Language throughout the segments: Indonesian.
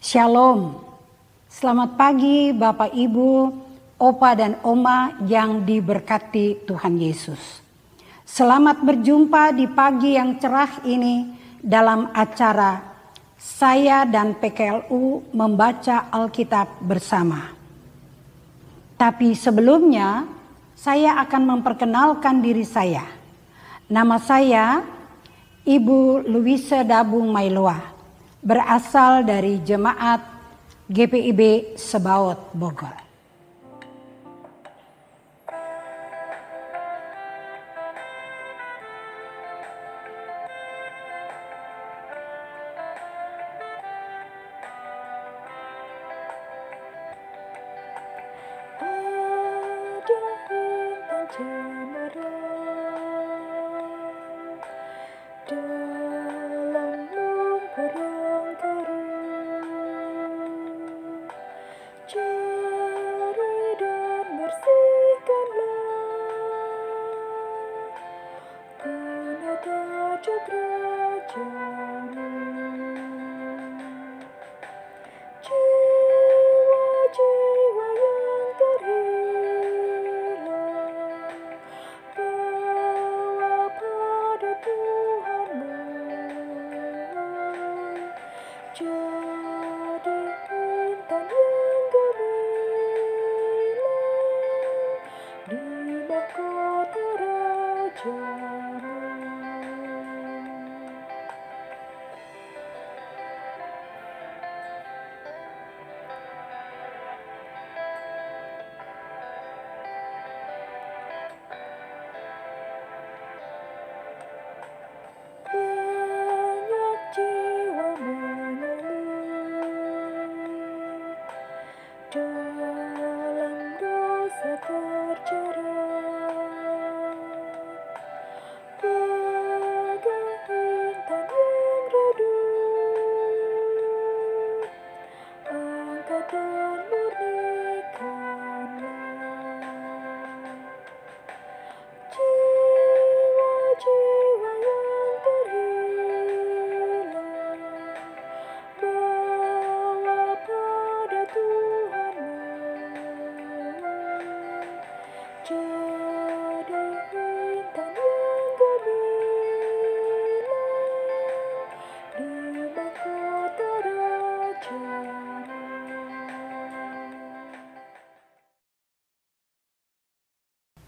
Shalom, selamat pagi Bapak Ibu, Opa dan Oma yang diberkati Tuhan Yesus. Selamat berjumpa di pagi yang cerah ini dalam acara saya dan PKLU membaca Alkitab bersama. Tapi sebelumnya saya akan memperkenalkan diri saya. Nama saya Ibu Luisa Dabung Mailoa, berasal dari Jemaat GPIB Sebaot Bogor.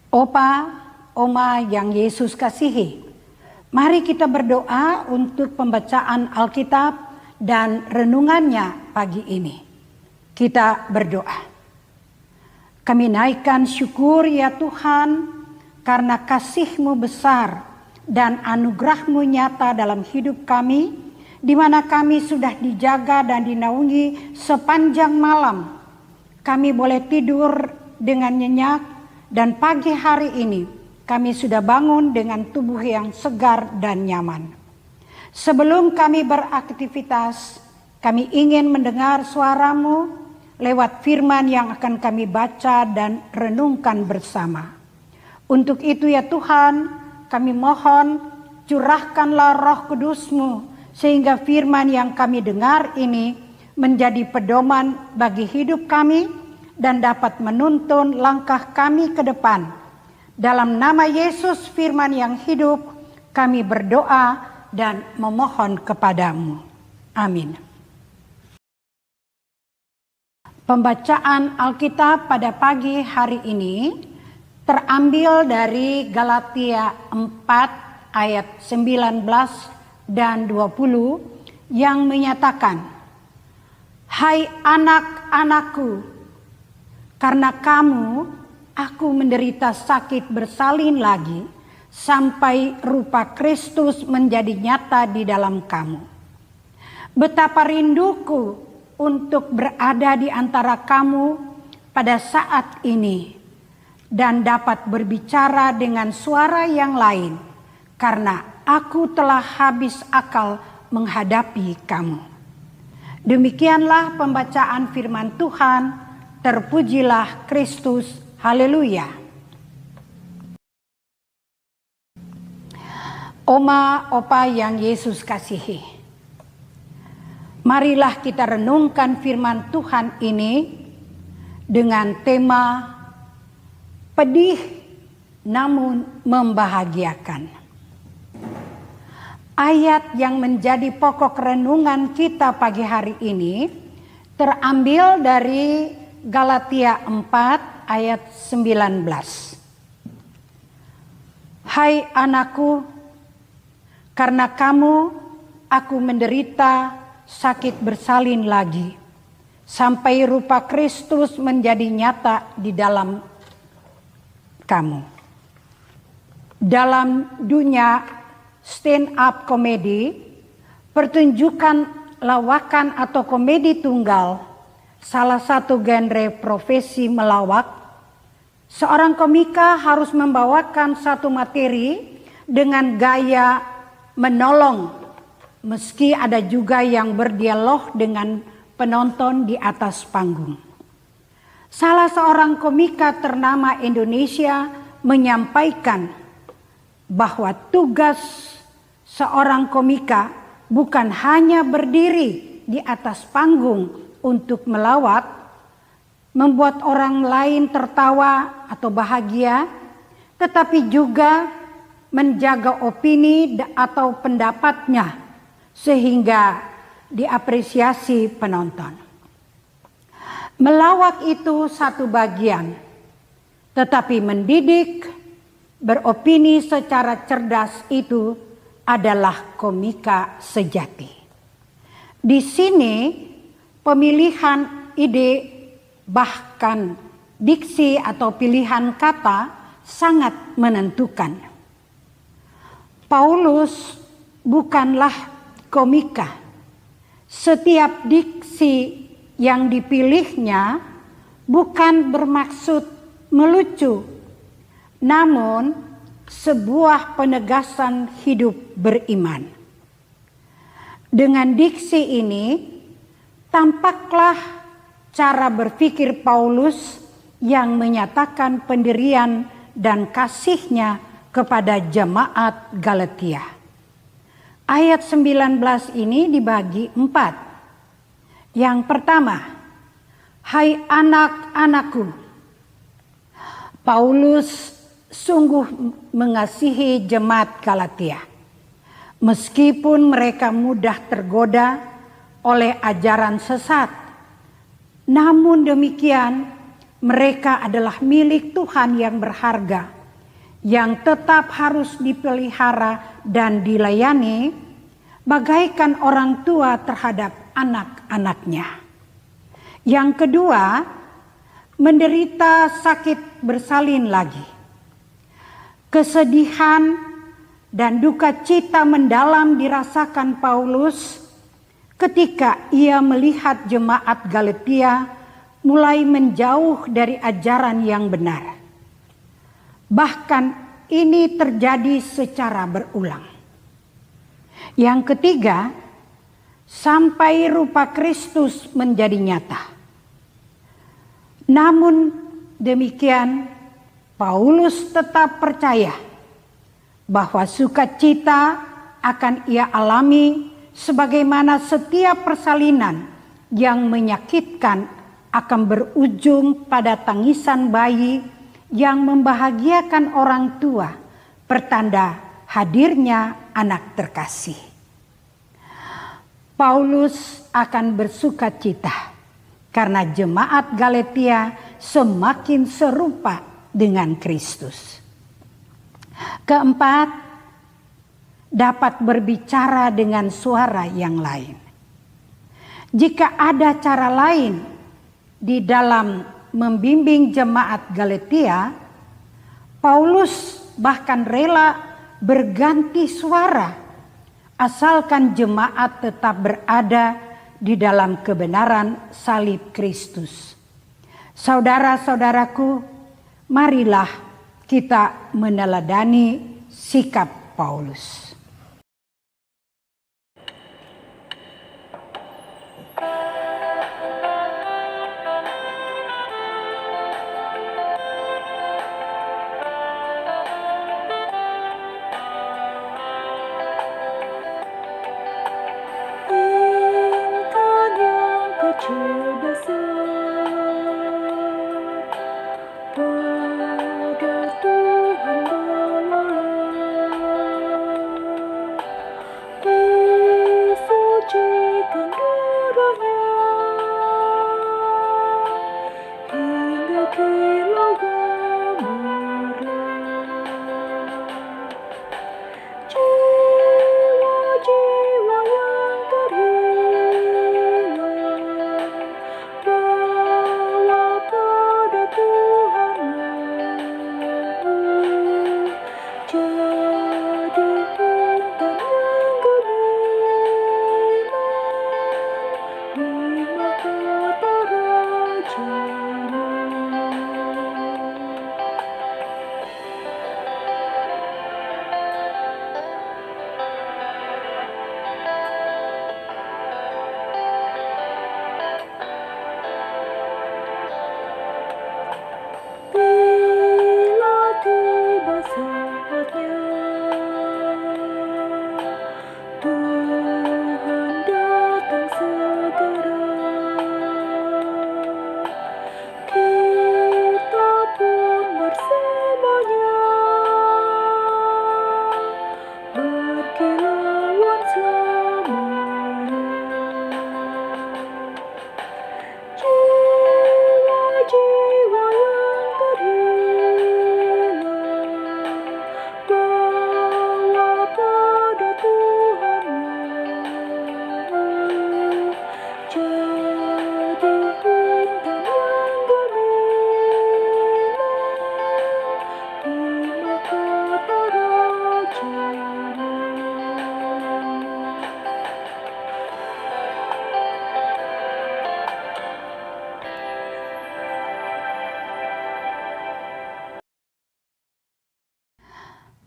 Opa, Oma yang Yesus kasihi, mari kita berdoa untuk pembacaan Alkitab dan renungannya pagi ini. Kita berdoa. Kami naikkan syukur ya Tuhan, karena kasih-Mu besar dan anugerah-Mu nyata dalam hidup kami, di mana kami sudah dijaga dan dinaungi sepanjang malam. Kami boleh tidur dengan nyenyak, dan pagi hari ini kami sudah bangun dengan tubuh yang segar dan nyaman. Sebelum kami beraktivitas, kami ingin mendengar suara-Mu lewat firman yang akan kami baca dan renungkan bersama. Untuk itu ya Tuhan, kami mohon curahkanlah Roh Kudus-Mu sehingga firman yang kami dengar ini menjadi pedoman bagi hidup kami dan dapat menuntun langkah kami ke depan. Dalam nama Yesus firman yang hidup, kami berdoa dan memohon kepadamu. Amin. Pembacaan Alkitab pada pagi hari ini terambil dari Galatia 4 ayat 19 dan 20 yang menyatakan, "Hai anak-anakku, karena kamu, aku menderita sakit bersalin lagi, sampai rupa Kristus menjadi nyata di dalam kamu. Betapa rinduku untuk berada di antara kamu pada saat ini, dan dapat berbicara dengan suara yang lain, karena aku telah habis akal menghadapi kamu." Demikianlah pembacaan firman Tuhan. Terpujilah Kristus, haleluya. Oma, Opa yang Yesus kasihi, Marilah kita renungkan firman Tuhan ini dengan tema pedih namun membahagiakan. Ayat yang menjadi pokok renungan kita pagi hari ini terambil dari Galatia 4 ayat 19. Hai anakku, karena kamu aku menderita sakit bersalin lagi, sampai rupa Kristus menjadi nyata di dalam kamu. Dalam dunia stand up komedi, pertunjukan lawakan atau komedi tunggal, salah satu genre profesi melawak, seorang komika harus membawakan satu materi dengan gaya menolong, meski ada juga yang berdialog dengan penonton di atas panggung. Salah seorang komika ternama Indonesia menyampaikan bahwa tugas seorang komika bukan hanya berdiri di atas panggung untuk melawak, membuat orang lain tertawa atau bahagia, tetapi juga menjaga opini atau pendapatnya sehingga diapresiasi penonton. Melawak itu satu bagian, tetapi mendidik, beropini secara cerdas itu adalah komika sejati. Di sini pemilihan ide, bahkan diksi atau pilihan kata sangat menentukan. Paulus bukanlah komika. Setiap diksi yang dipilihnya bukan bermaksud melucu, namun sebuah penegasan hidup beriman. Dengan diksi ini tampaklah cara berpikir Paulus yang menyatakan pendirian dan kasihnya kepada jemaat Galatia. Ayat 19 ini dibagi 4. Yang pertama, hai anak-anakku. Paulus sungguh mengasihi jemaat Galatia. Meskipun mereka mudah tergoda oleh ajaran sesat, namun demikian mereka adalah milik Tuhan yang berharga, yang tetap harus dipelihara dan dilayani bagaikan orang tua terhadap anak-anaknya. Yang kedua, menderita sakit bersalin lagi. Kesedihan dan duka cita mendalam dirasakan Paulus ketika ia melihat jemaat Galatia mulai menjauh dari ajaran yang benar. Bahkan ini terjadi secara berulang. Yang ketiga, sampai rupa Kristus menjadi nyata. Namun demikian, Paulus tetap percaya bahwa sukacita akan ia alami sebagaimana setiap persalinan yang menyakitkan akan berujung pada tangisan bayi yang membahagiakan orang tua, pertanda hadirnya anak terkasih. Paulus akan bersukacita karena jemaat Galatia semakin serupa dengan Kristus. Keempat, dapat berbicara dengan suara yang lain. Jika ada cara lain di dalam membimbing jemaat Galatia, Paulus bahkan rela berganti suara asalkan jemaat tetap berada di dalam kebenaran salib Kristus. Saudara-saudaraku, marilah kita meneladani sikap Paulus. Engkau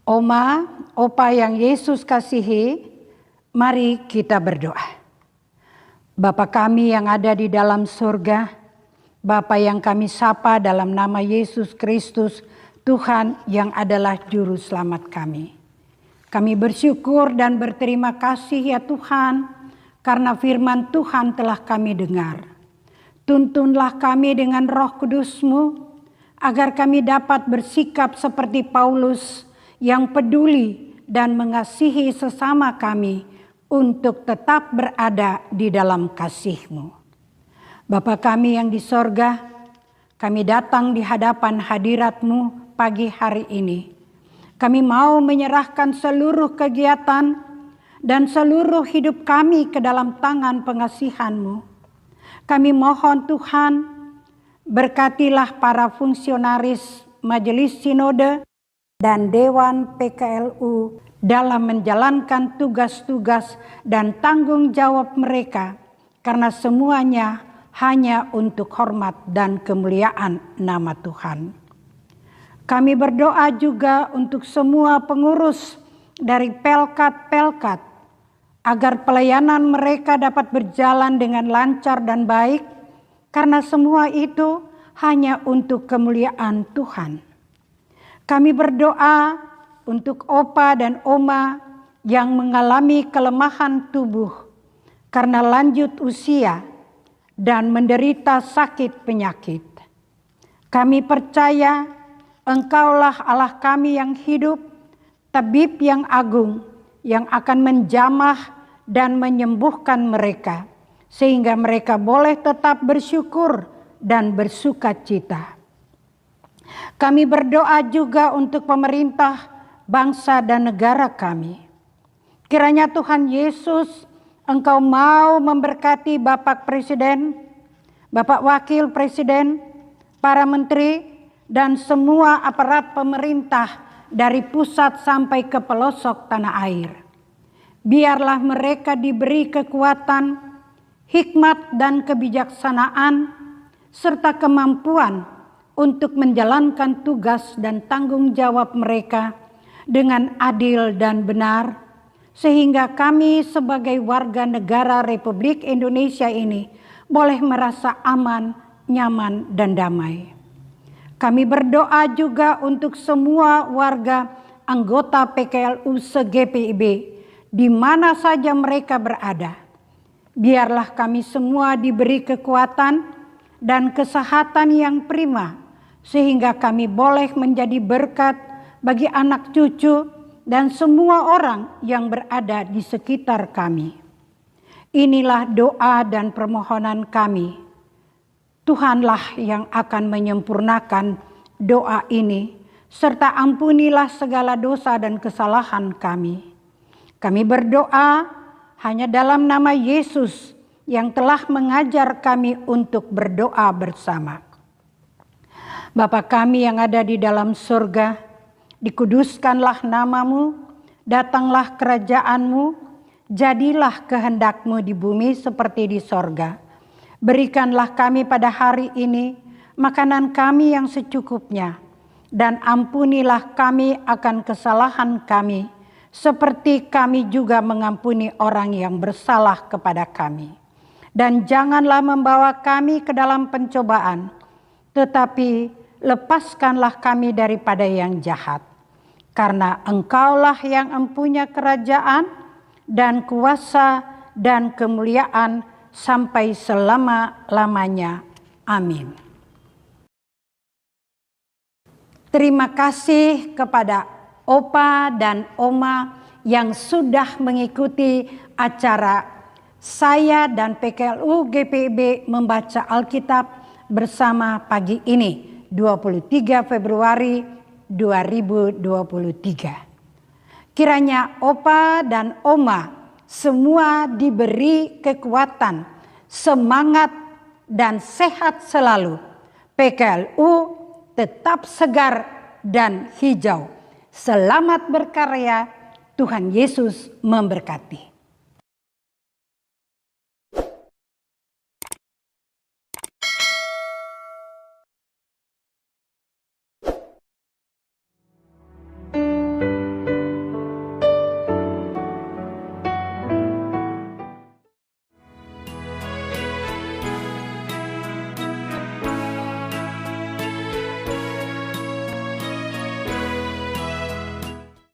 Oma, opa yang Yesus kasihi, mari kita berdoa. Bapa kami yang ada di dalam surga, Bapa yang kami sapa dalam nama Yesus Kristus, Tuhan yang adalah juru selamat kami. Kami bersyukur dan berterima kasih ya Tuhan, karena firman Tuhan telah kami dengar. Tuntunlah kami dengan Roh Kudus-Mu, agar kami dapat bersikap seperti Paulus yang peduli dan mengasihi sesama kami untuk tetap berada di dalam kasih-Mu. Bapa kami yang di sorga, kami datang di hadapan hadirat-Mu pagi hari ini. Kami mau menyerahkan seluruh kegiatan dan seluruh hidup kami ke dalam tangan pengasihan-Mu. Kami mohon Tuhan, berkatilah para fungsionaris Majelis Sinode dan Dewan PKLU dalam menjalankan tugas-tugas dan tanggung jawab mereka, karena semuanya hanya untuk hormat dan kemuliaan nama Tuhan. Kami berdoa juga untuk semua pengurus dari pelkat-pelkat, agar pelayanan mereka dapat berjalan dengan lancar dan baik, karena semua itu hanya untuk kemuliaan Tuhan. Kami berdoa untuk opa dan oma yang mengalami kelemahan tubuh karena lanjut usia dan menderita sakit penyakit. Kami percaya Engkaulah Allah kami yang hidup, tabib yang agung, yang akan menjamah dan menyembuhkan mereka, sehingga mereka boleh tetap bersyukur dan bersukacita. Kami berdoa juga untuk pemerintah, bangsa dan negara kami. Kiranya Tuhan Yesus, Engkau mau memberkati Bapak Presiden, Bapak Wakil Presiden, para menteri, dan semua aparat pemerintah dari pusat sampai ke pelosok tanah air. Biarlah mereka diberi kekuatan, hikmat dan kebijaksanaan, serta kemampuan untuk menjalankan tugas dan tanggung jawab mereka dengan adil dan benar, sehingga kami sebagai warga negara Republik Indonesia ini boleh merasa aman, nyaman, dan damai. Kami berdoa juga untuk semua warga anggota PKLU se-GPIB di mana saja mereka berada. Biarlah kami semua diberi kekuatan dan kesehatan yang prima, sehingga kami boleh menjadi berkat bagi anak cucu dan semua orang yang berada di sekitar kami. Inilah doa dan permohonan kami. Tuhanlah yang akan menyempurnakan doa ini, serta ampunilah segala dosa dan kesalahan kami. Kami berdoa hanya dalam nama Yesus yang telah mengajar kami untuk berdoa bersama. Bapa kami yang ada di dalam surga, dikuduskanlah nama-Mu, datanglah kerajaan-Mu, jadilah kehendak-Mu di bumi seperti di sorga. Berikanlah kami pada hari ini makanan kami yang secukupnya, dan ampunilah kami akan kesalahan kami, seperti kami juga mengampuni orang yang bersalah kepada kami. Dan janganlah membawa kami ke dalam pencobaan, tetapi lepaskanlah kami daripada yang jahat. Karena Engkaulah yang empunya kerajaan dan kuasa dan kemuliaan sampai selama-lamanya. Amin. Terima kasih kepada opa dan oma yang sudah mengikuti acara saya dan PKLU GPIB membaca Alkitab bersama pagi ini, 23 Februari 2023. Kiranya opa dan oma semua diberi kekuatan, semangat, dan sehat selalu. PKLU tetap segar dan hijau. Selamat berkarya, Tuhan Yesus memberkati.